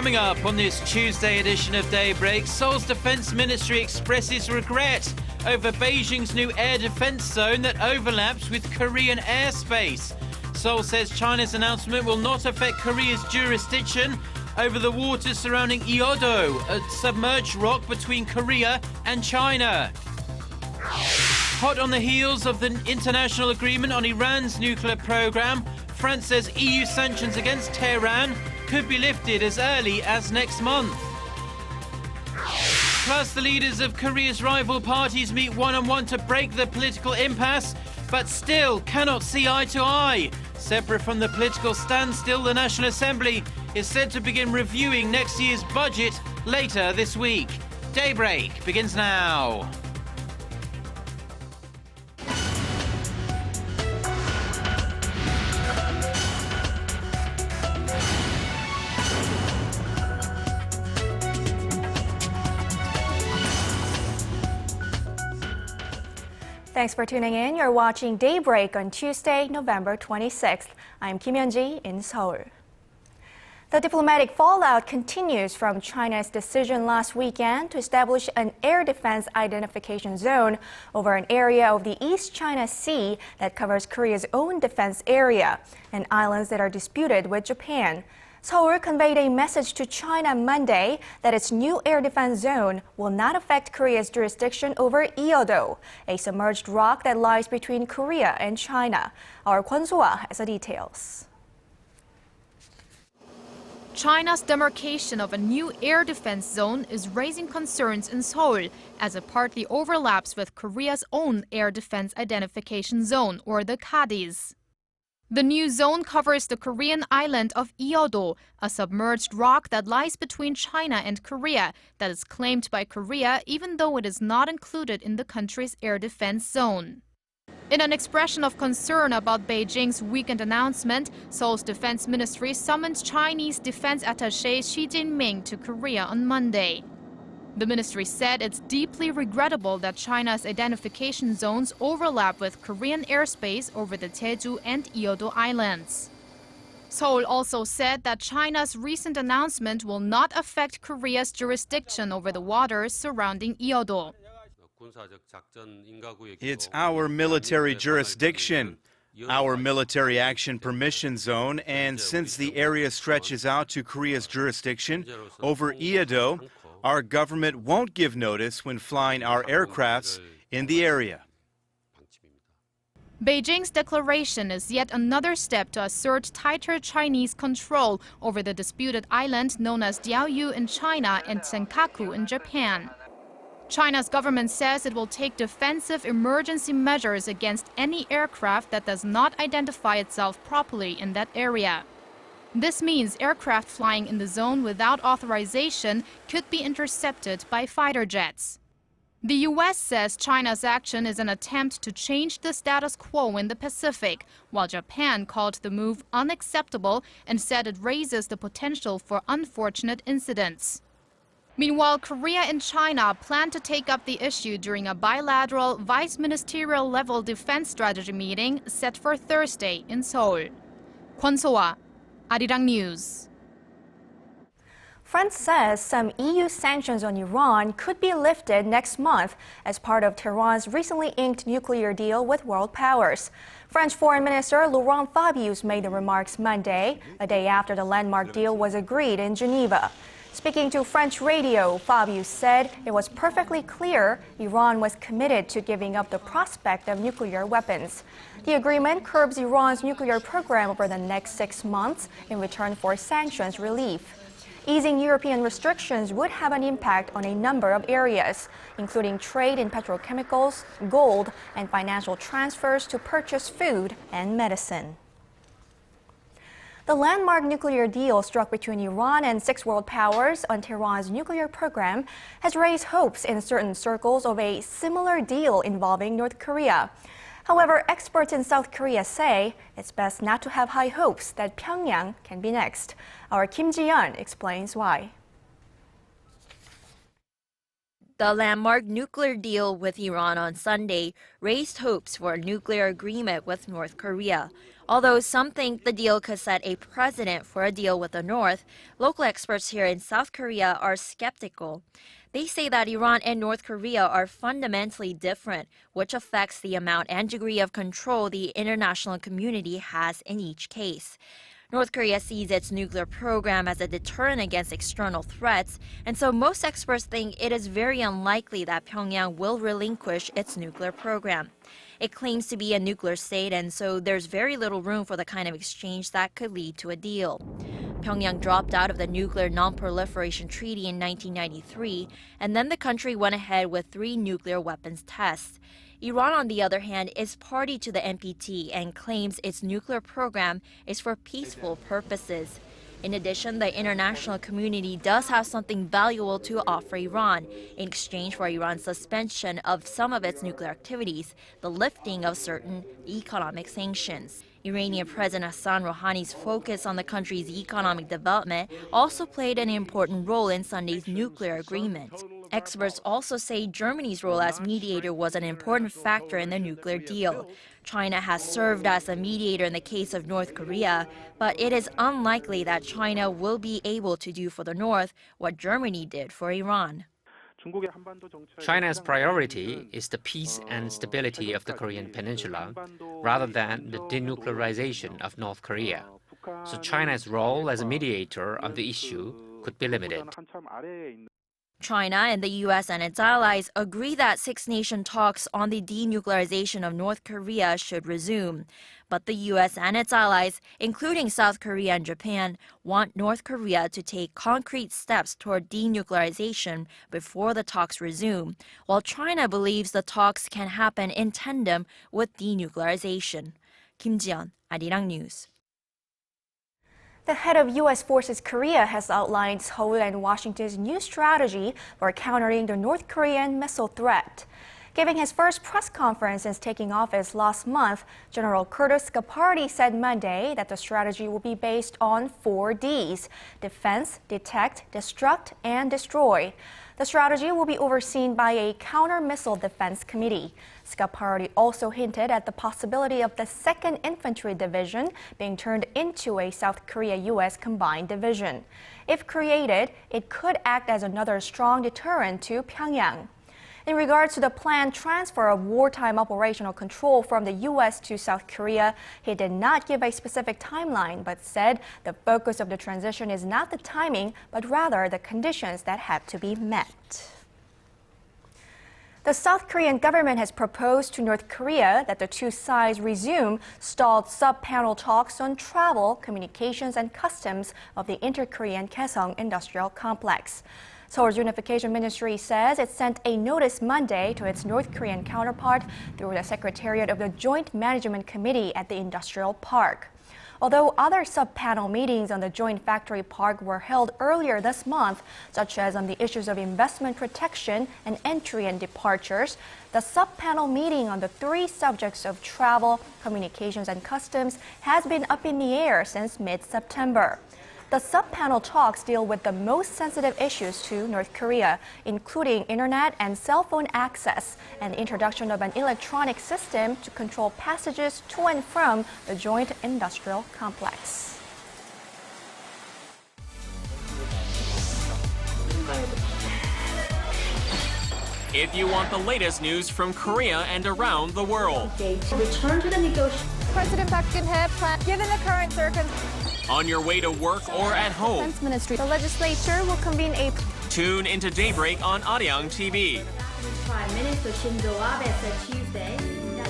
Coming up on this Tuesday edition of Daybreak, Seoul's defense ministry expresses regret over Beijing's new air defense zone that overlaps with Korean airspace. Seoul says China's announcement will not affect Korea's jurisdiction over the waters surrounding Ieodo, a submerged rock between Korea and China. Hot on the heels of the international agreement on Iran's nuclear program, France says EU sanctions against Tehran could be lifted as early as next month. Plus, the leaders of Korea's rival parties meet one-on-one to break the political impasse, but still cannot see eye to eye. Separate from the political standstill, the National Assembly is said to begin reviewing next year's budget later this week. Daybreak begins now. Thanks for tuning in. You're watching Daybreak on Tuesday, November 26th. I'm Kim Hyun-ji in Seoul. The diplomatic fallout continues from China's decision last weekend to establish an air defense identification zone over an area of the East China Sea that covers Korea's own defense area and islands that are disputed with Japan. Seoul conveyed a message to China Monday that its new air defense zone will not affect Korea's jurisdiction over Ieodo, a submerged rock that lies between Korea and China. Our Kwon So-ah has the details. China's demarcation of a new air defense zone is raising concerns in Seoul as it partly overlaps with Korea's own air defense identification zone, or the KADIZ. The new zone covers the Korean island of Ieodo, a submerged rock that lies between China and Korea that is claimed by Korea even though it is not included in the country's air defense zone. In an expression of concern about Beijing's weekend announcement, Seoul's defense ministry summoned Chinese defense attaché Xi Jinping to Korea on Monday. The ministry said it's deeply regrettable that China's identification zones overlap with Korean airspace over the Jeju and Ieodo Islands. Seoul also said that China's recent announcement will not affect Korea's jurisdiction over the waters surrounding Ieodo. It's our military jurisdiction, our military action permission zone, and since the area stretches out to Korea's jurisdiction over Ieodo, our government won't give notice when flying our aircrafts in the area. Beijing's declaration is yet another step to assert tighter Chinese control over the disputed island known as Diaoyu in China and Senkaku in Japan. China's government says it will take defensive emergency measures against any aircraft that does not identify itself properly in that area. This means aircraft flying in the zone without authorization could be intercepted by fighter jets. The U.S. says China's action is an attempt to change the status quo in the Pacific, while Japan called the move unacceptable and said it raises the potential for unfortunate incidents. Meanwhile, Korea and China plan to take up the issue during a bilateral vice-ministerial level defense strategy meeting set for Thursday in Seoul. Kwon So-ah, Arirang News. France says some EU sanctions on Iran could be lifted next month as part of Tehran's recently inked nuclear deal with world powers. French Foreign Minister Laurent Fabius made the remarks Monday, a day after the landmark deal was agreed in Geneva. Speaking to French radio, Fabius said it was perfectly clear Iran was committed to giving up the prospect of nuclear weapons. The agreement curbs Iran's nuclear program over the next 6 months in return for sanctions relief. Easing European restrictions would have an impact on a number of areas, including trade in petrochemicals, gold, and financial transfers to purchase food and medicine. The landmark nuclear deal struck between Iran and 6 world powers on Tehran's nuclear program has raised hopes in certain circles of a similar deal involving North Korea. However, experts in South Korea say it's best not to have high hopes that Pyongyang can be next. Our Kim Ji-yeon explains why. The landmark nuclear deal with Iran on Sunday raised hopes for a nuclear agreement with North Korea, Although some think the deal could set a precedent for a deal with the North, local experts here in South Korea are skeptical. They say that Iran and North Korea are fundamentally different, which affects the amount and degree of control the international community has in each case. North Korea sees its nuclear program as a deterrent against external threats, and so most experts think it is very unlikely that Pyongyang will relinquish its nuclear program. It claims to be a nuclear state, and so there's very little room for the kind of exchange that could lead to a deal. Pyongyang dropped out of the Nuclear Non-Proliferation Treaty in 1993, and then the country went ahead with 3 nuclear weapons tests. Iran, on the other hand, is party to the NPT and claims its nuclear program is for peaceful purposes. In addition, the international community does have something valuable to offer Iran in exchange for Iran's suspension of some of its nuclear activities, the lifting of certain economic sanctions. Iranian President Hassan Rouhani's focus on the country's economic development also played an important role in Sunday's nuclear agreement. Experts also say Germany's role as mediator was an important factor in the nuclear deal. China has served as a mediator in the case of North Korea, but it is unlikely that China will be able to do for the North what Germany did for Iran. China's priority is the peace and stability of the Korean peninsula, rather than the denuclearization of North Korea. So China's role as a mediator on the issue could be limited. China and the U.S. and its allies agree that six-nation talks on the denuclearization of North Korea should resume. But the U.S. and its allies, including South Korea and Japan, want North Korea to take concrete steps toward denuclearization before the talks resume, while China believes the talks can happen in tandem with denuclearization. Kim Ji-yeon, Arirang News. The head of U.S. Forces Korea has outlined Seoul and Washington's new strategy for countering the North Korean missile threat. Giving his first press conference since taking office last month, General Curtis Scapardi said Monday that the strategy will be based on 4 Ds: defense, detect, destruct, and destroy. The strategy will be overseen by a counter-missile defense committee. Scapardi also hinted at the possibility of the 2nd Infantry Division being turned into a South Korea-U.S. combined division. If created, it could act as another strong deterrent to Pyongyang. In regards to the planned transfer of wartime operational control from the U.S. to South Korea, he did not give a specific timeline, but said the focus of the transition is not the timing, but rather the conditions that have to be met. The South Korean government has proposed to North Korea that the two sides resume stalled sub-panel talks on travel, communications, and customs of the inter-Korean Kaesong industrial complex. Seoul's Unification Ministry says it sent a notice Monday to its North Korean counterpart through the Secretariat of the Joint Management Committee at the industrial park. Although other sub-panel meetings on the joint factory park were held earlier this month, such as on the issues of investment protection and entry and departures, the sub-panel meeting on the 3 subjects of travel, communications, and customs has been up in the air since mid-September. The sub-panel talks deal with the most sensitive issues to North Korea, including internet and cell phone access and the introduction of an electronic system to control passages to and from the joint industrial complex. If you want the latest news from Korea and around the world, return to the negotiations. President Park Geun-hye, given the current circumstances, on your way to work or at home, Defense Ministry, the legislature will convene a tune into Daybreak on Arirang TV. Prime Minister Shinzo Abe said Tuesday that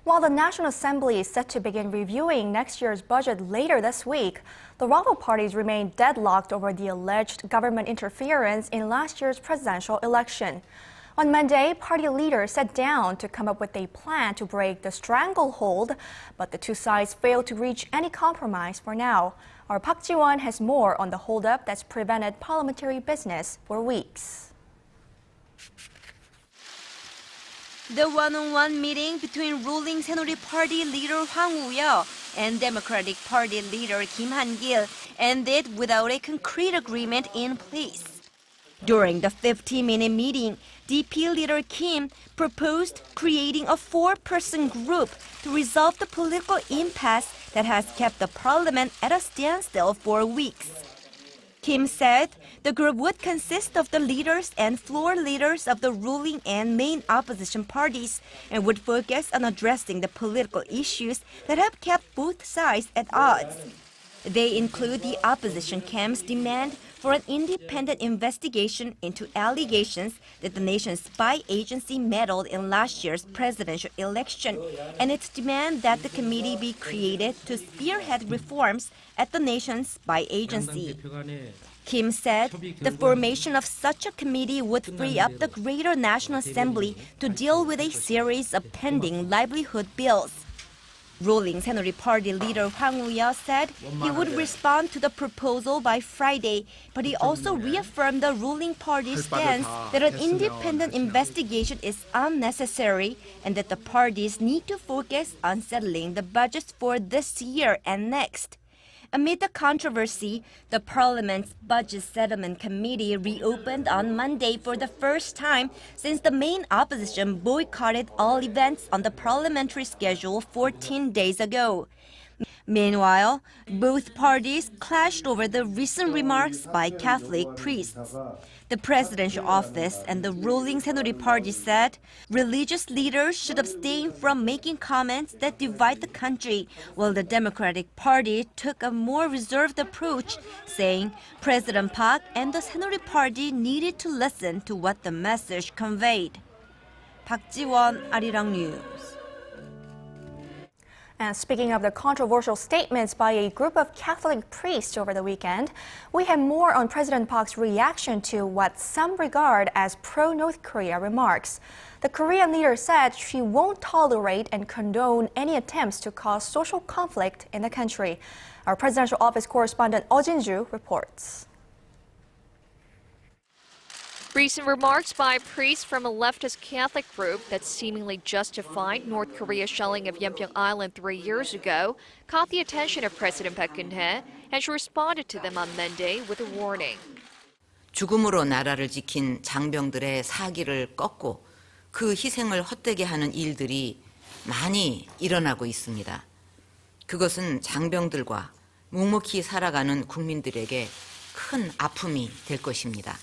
While the National Assembly is set to begin reviewing next year's budget later this week, the rival parties remain deadlocked over the alleged government interference in last year's presidential election. On Monday, party leaders sat down to come up with a plan to break the stranglehold, but the two sides failed to reach any compromise for now. Our Park Ji-won has more on the holdup that's prevented parliamentary business for weeks. The one-on-one meeting between ruling Saenuri Party leader Hwang Woo-yeol and Democratic Party leader Kim Han-gil ended without a concrete agreement in place. During the 15-minute meeting, DP leader Kim proposed creating a 4-person group to resolve the political impasse that has kept the parliament at a standstill for weeks. Kim said the group would consist of the leaders and floor leaders of the ruling and main opposition parties and would focus on addressing the political issues that have kept both sides at odds. They include the opposition camp's demand for an independent investigation into allegations that the nation's spy agency meddled in last year's presidential election, and its demand that the committee be created to spearhead reforms at the nation's spy agency. Kim said the formation of such a committee would free up the Greater National Assembly to deal with a series of pending livelihood bills. Ruling Saenuri Party leader Hwang Woo-yeol said he would respond to the proposal by Friday, but he also reaffirmed the ruling party's stance that an independent investigation is unnecessary and that the parties need to focus on settling the budgets for this year and next. Amid the controversy, the Parliament's Budget Settlement Committee reopened on Monday for the first time since the main opposition boycotted all events on the parliamentary schedule 14 days ago. Meanwhile, both parties clashed over the recent remarks by Catholic priests. The presidential office and the ruling Saenuri Party said religious leaders should abstain from making comments that divide the country, while the Democratic Party took a more reserved approach, saying President Park and the Saenuri Party needed to listen to what the message conveyed. Park Ji-won, Arirang News. And speaking of the controversial statements by a group of Catholic priests over the weekend, we have more on President Park's reaction to what some regard as pro-North Korea remarks. The Korean leader said she won't tolerate and condone any attempts to cause social conflict in the country. Our presidential office correspondent Oh Jin-ju reports. Recent remarks by priests from a leftist Catholic group that seemingly justified North Korea's shelling of Yeonpyeong Island 3 years ago caught the attention of President Park Geun-hye, and she responded to them on Monday with a warning. 죽음으로 나라를 지킨 장병들의 사기를 꺾고 그 희생을 헛되게 하는 일들이 많이 일어나고 있습니다. 그것은 장병들과 묵묵히 살아가는 국민들에게 큰 아픔이 될 것입니다.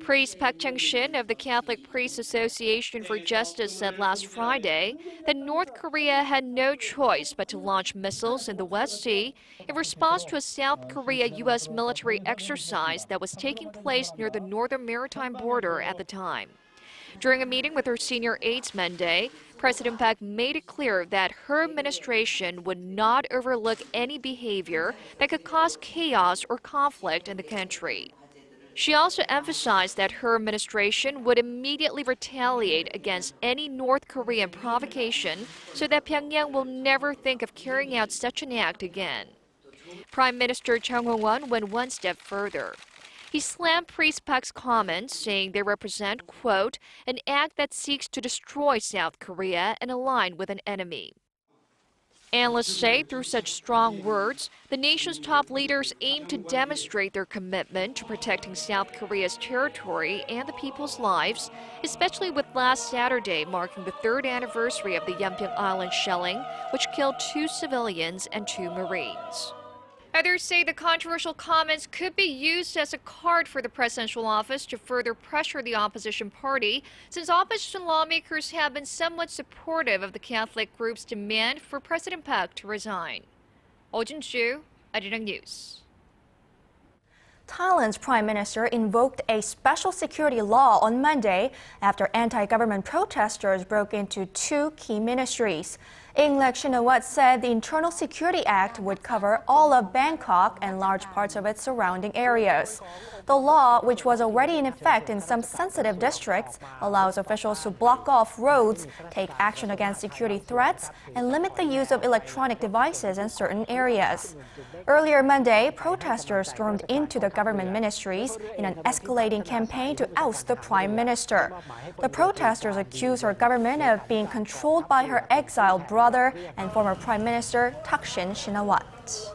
Priest Park Chang-shin of the Catholic Priests Association for Justice said last Friday that North Korea had no choice but to launch missiles in the West Sea in response to a South Korea-U.S. military exercise that was taking place near the northern maritime border at the time. During a meeting with her senior aides Monday, President Park made it clear that her administration would not overlook any behavior that could cause chaos or conflict in the country. She also emphasized that her administration would immediately retaliate against any North Korean provocation so that Pyongyang will never think of carrying out such an act again. Prime Minister Chung Ho-won went one step further. He slammed Priest Park's comments, saying they represent, quote, an act that seeks to destroy South Korea and align with an enemy. Analysts say through such strong words, the nation's top leaders aim to demonstrate their commitment to protecting South Korea's territory and the people's lives, especially with last Saturday marking the 3rd anniversary of the Yeonpyeong Island shelling, which killed 2 civilians and 2 Marines. Others say the controversial comments could be used as a card for the presidential office to further pressure the opposition party, since opposition lawmakers have been somewhat supportive of the Catholic group's demand for President Park to resign. Oh Jin-ju, Arirang News. Thailand's prime minister invoked a special security law on Monday after anti-government protesters broke into 2 key ministries. Ingleck Shinawat said the Internal Security Act would cover all of Bangkok and large parts of its surrounding areas. The law, which was already in effect in some sensitive districts, allows officials to block off roads, take action against security threats, and limit the use of electronic devices in certain areas. Earlier Monday, protesters stormed into the government ministries in an escalating campaign to oust the prime minister. The protesters accuse her government of being controlled by her exiled brother and former Prime Minister Thaksin Shinawat.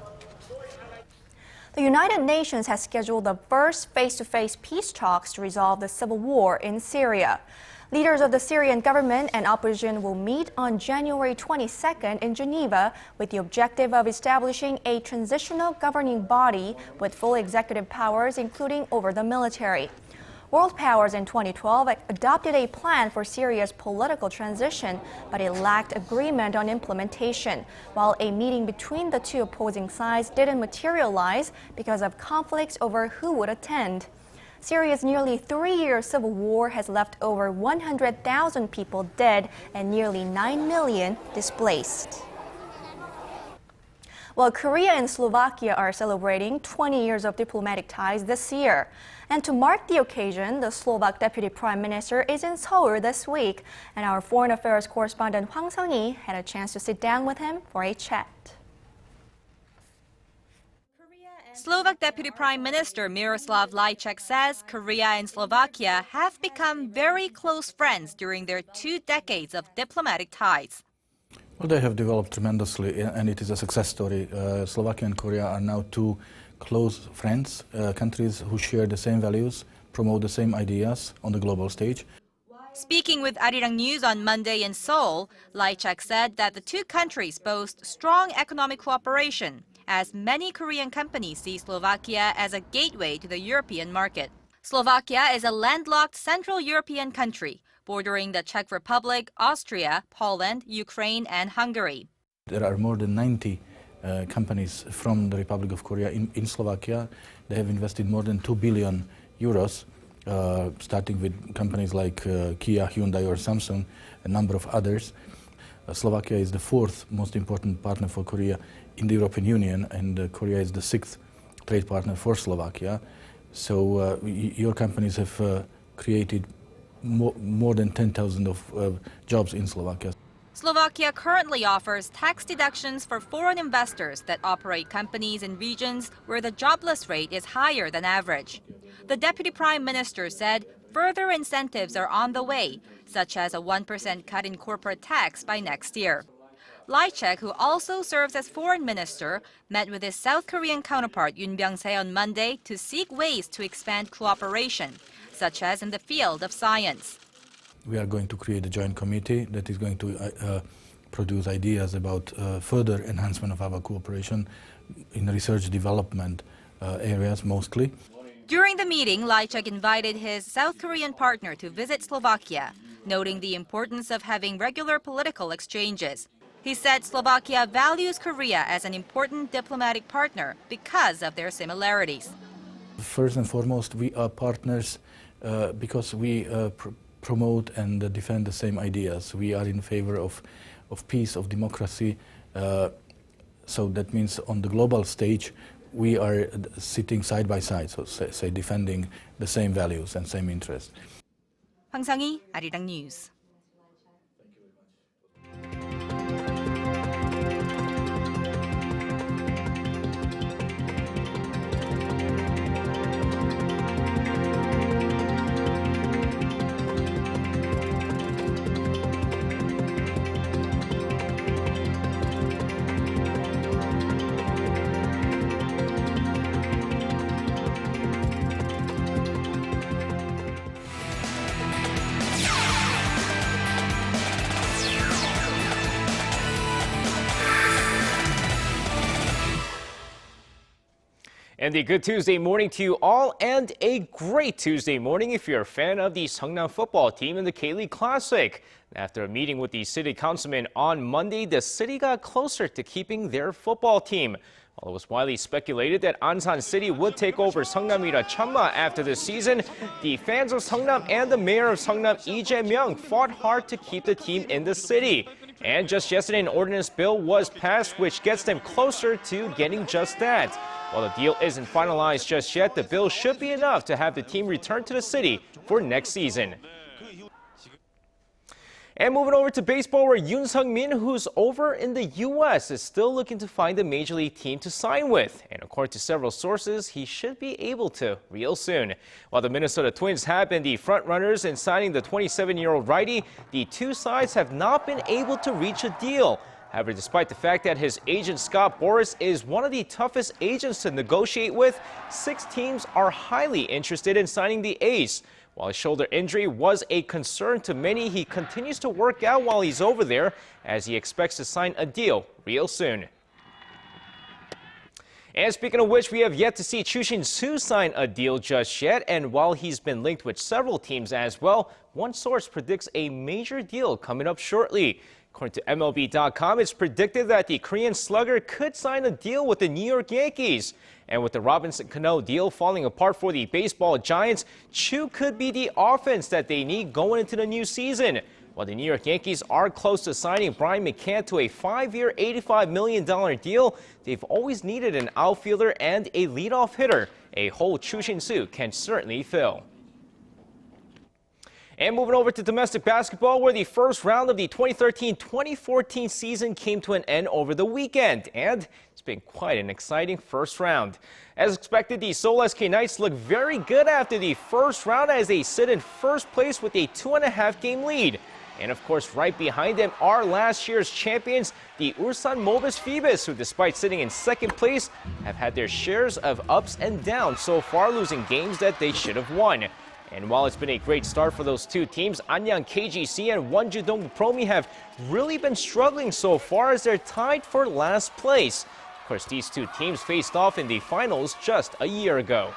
The United Nations has scheduled the first face-to-face peace talks to resolve the civil war in Syria. Leaders of the Syrian government and opposition will meet on January 22nd in Geneva with the objective of establishing a transitional governing body with full executive powers, including over the military. World powers in 2012 adopted a plan for Syria's political transition, but it lacked agreement on implementation, while a meeting between the two opposing sides didn't materialize because of conflicts over who would attend. Syria's nearly 3-year civil war has left over 100,000 people dead and nearly 9 million displaced. Well, Korea and Slovakia are celebrating 20 years of diplomatic ties this year. And to mark the occasion, the Slovak Deputy Prime Minister is in Seoul this week, and our foreign affairs correspondent Hwang Seong-hee had a chance to sit down with him for a chat. Slovak Deputy Prime Minister Miroslav Lajčák says Korea and Slovakia have become very close friends during their 2 decades of diplomatic ties. Well, they have developed tremendously, and it is a success story. Slovakia and Korea are now two close friends, countries who share the same values, promote the same ideas on the global stage. Speaking with Arirang News on Monday in Seoul, Lajčák said that the two countries boast strong economic cooperation, as many Korean companies see Slovakia as a gateway to the European market. Slovakia is a landlocked Central European country, bordering the Czech Republic, Austria, Poland, Ukraine, and Hungary. There are more than 90 companies from the Republic of Korea in Slovakia. They have invested more than 2 billion euros, starting with companies like Kia, Hyundai, or Samsung, a number of others. Slovakia is the 4th most important partner for Korea in the European Union, and Korea is the 6th trade partner for Slovakia. So your companies have created more than 10,000 of jobs in Slovakia. Slovakia currently offers tax deductions for foreign investors that operate companies in regions where the jobless rate is higher than average. The Deputy Prime Minister said further incentives are on the way, such as a 1% cut in corporate tax by next year. Lajčák, who also serves as foreign minister, met with his South Korean counterpart Yoon Byung-se on Monday to seek ways to expand cooperation, such as in the field of science. We are going to create a joint committee that is going to produce ideas about further enhancement of our cooperation in research development areas mostly. During the meeting, Lajčák invited his South Korean partner to visit Slovakia, noting the importance of having regular political exchanges. He said Slovakia values Korea as an important diplomatic partner because of their similarities. First and foremost, we are partners because we promote and defend the same ideas. We are in favor of peace, of democracy. So that means on the global stage, we are sitting side by side, so say defending the same values and same interests. Hwang Seong-hee, Arirang News. And a good Tuesday morning to you all, and a great Tuesday morning if you're a fan of the Seongnam football team in the K-League Classic. After a meeting with the city councilman on Monday, the city got closer to keeping their football team. While it was widely speculated that Ansan City would take over Seongnam-ira Cheonma after this season, the fans of Seongnam and the mayor of Seongnam, Lee Jae-myung, fought hard to keep the team in the city. And just yesterday, an ordinance bill was passed, which gets them closer to getting just that. While the deal isn't finalized just yet, the bill should be enough to have the team return to the city for next season. And moving over to baseball, where Yoon Sung-min, who's over in the U.S., is still looking to find a major league team to sign with. And according to several sources, he should be able to real soon. While the Minnesota Twins have been the front-runners in signing the 27-year-old righty, the two sides have not been able to reach a deal. However, despite the fact that his agent Scott Boras is one of the toughest agents to negotiate with, 6 teams are highly interested in signing the ace. While his shoulder injury was a concern to many, he continues to work out while he's over there, as he expects to sign a deal real soon. And speaking of which, we have yet to see Choo Shin-soo sign a deal just yet. And while he's been linked with several teams as well, one source predicts a major deal coming up shortly. According to MLB.com, it's predicted that the Korean slugger could sign a deal with the New York Yankees. And with the Robinson Cano deal falling apart for the baseball giants, Choo could be the offense that they need going into the new season. While the New York Yankees are close to signing Brian McCann to a 5-year, $85 million deal, they've always needed an outfielder and a leadoff hitter, a hole Choo Shin-soo can certainly fill. And moving over to domestic basketball, where the first round of the 2013-2014 season came to an end over the weekend. And it's been quite an exciting first round. As expected, the Seoul SK Knights look very good after the first round as they sit in first place with a 2.5-game lead. And of course, right behind them are last year's champions, the Ulsan Mobis Phoebus, who despite sitting in second place, have had their shares of ups and downs so far, losing games that they should have won. And while it's been a great start for those two teams, Anyang KGC and Wonju Dongbu Promi have really been struggling so far as they're tied for last place. Of course, these two teams faced off in the finals just a year ago.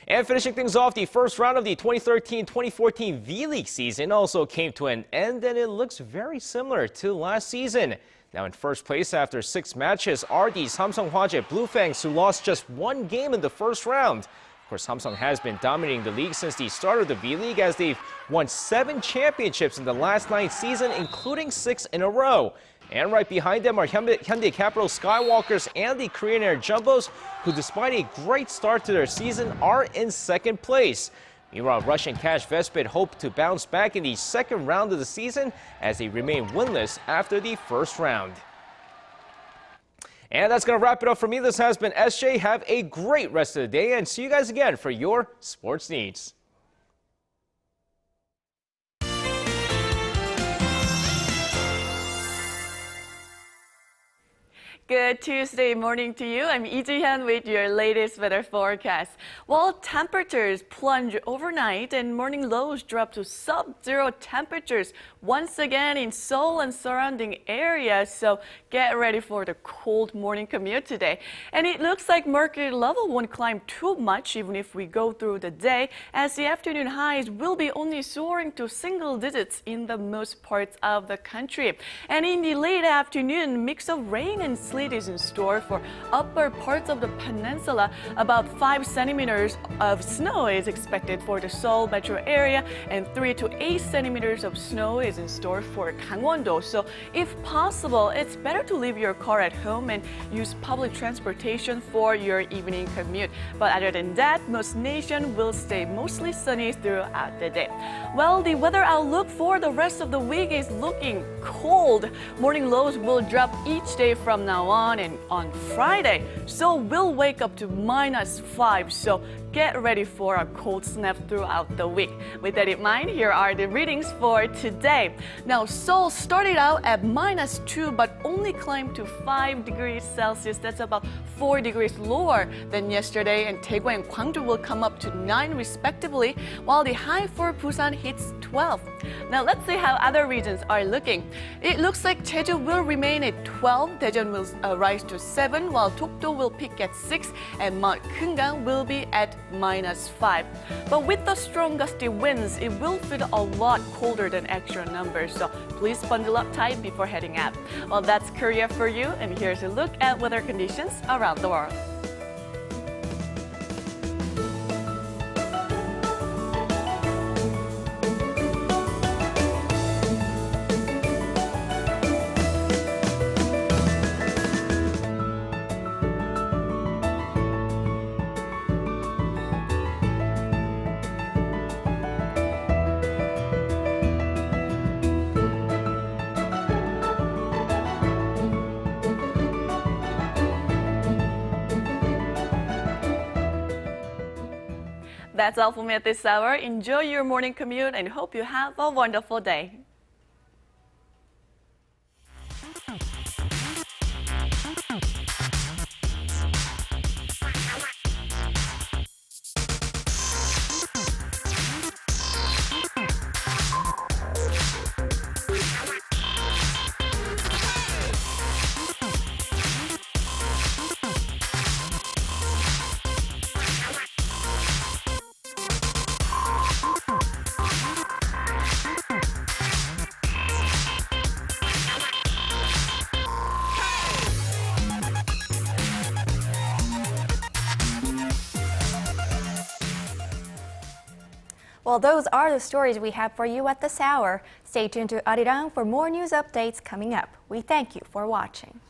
And finishing things off, the first round of the 2013-2014 V-League season also came to an end, and it looks very similar to last season. Now in first place after 6 matches are the Samsung Hwajae Bluefangs, who lost just 1 game in the first round. Of course, Samsung has been dominating the league since the start of the V-League, as they've won 7 championships in the last 9 seasons, including 6 in a row. And right behind them are Hyundai Capital Skywalkers and the Korean Air Jumbos, who despite a great start to their season are in second place. Meanwhile, Russian Cash Vespid hope to bounce back in the second round of the season as they remain winless after the first round. And that's going to wrap it up for me. This has been SJ. Have a great rest of the day, and see you guys again for your sports needs. Good Tuesday morning to you. I'm Lee Ji-hyun with your latest weather forecast. While temperatures plunge overnight and morning lows drop to sub-zero temperatures once again in Seoul and surrounding areas, so get ready for the cold morning commute today. And it looks like mercury level won't climb too much even if we go through the day, as the afternoon highs will be only soaring to single digits in the most parts of the country. And in the late afternoon, mix of rain and sleet is in store for upper parts of the peninsula. About 5 centimeters of snow is expected for the Seoul metro area, and 3 to 8 centimeters of snow is in store for Gangwon-do. So if possible, it's better to leave your car at home and use public transportation for your evening commute. But other than that, most nation will stay mostly sunny throughout the day. Well, the weather outlook for the rest of the week is looking cold. Morning lows will drop each day from now on, and on Friday, Seoul will wake up to -5, so get ready for a cold snap throughout the week. With that in mind, here are the readings for today. Now, Seoul started out at -2, but only climbed to 5 degrees Celsius. That's about 4 degrees lower than yesterday, and Daegu and Gwangju will come up to 9 respectively, while the high for Busan hits 12. Now, let's see how other regions are looking. It looks like Jeju will remain at 12, Daejeon will rise to 7, while Dokdo will peak at 6, and Mount Keungang will be at -5. But with the strong gusty winds, it will feel a lot colder than actual numbers, so please bundle up tight before heading out. Well, that's Korea for you, and here's a look at weather conditions around the world. That's all for me at this hour. Enjoy your morning commute and hope you have a wonderful day. Well, those are the stories we have for you at this hour. Stay tuned to Arirang for more news updates coming up. We thank you for watching.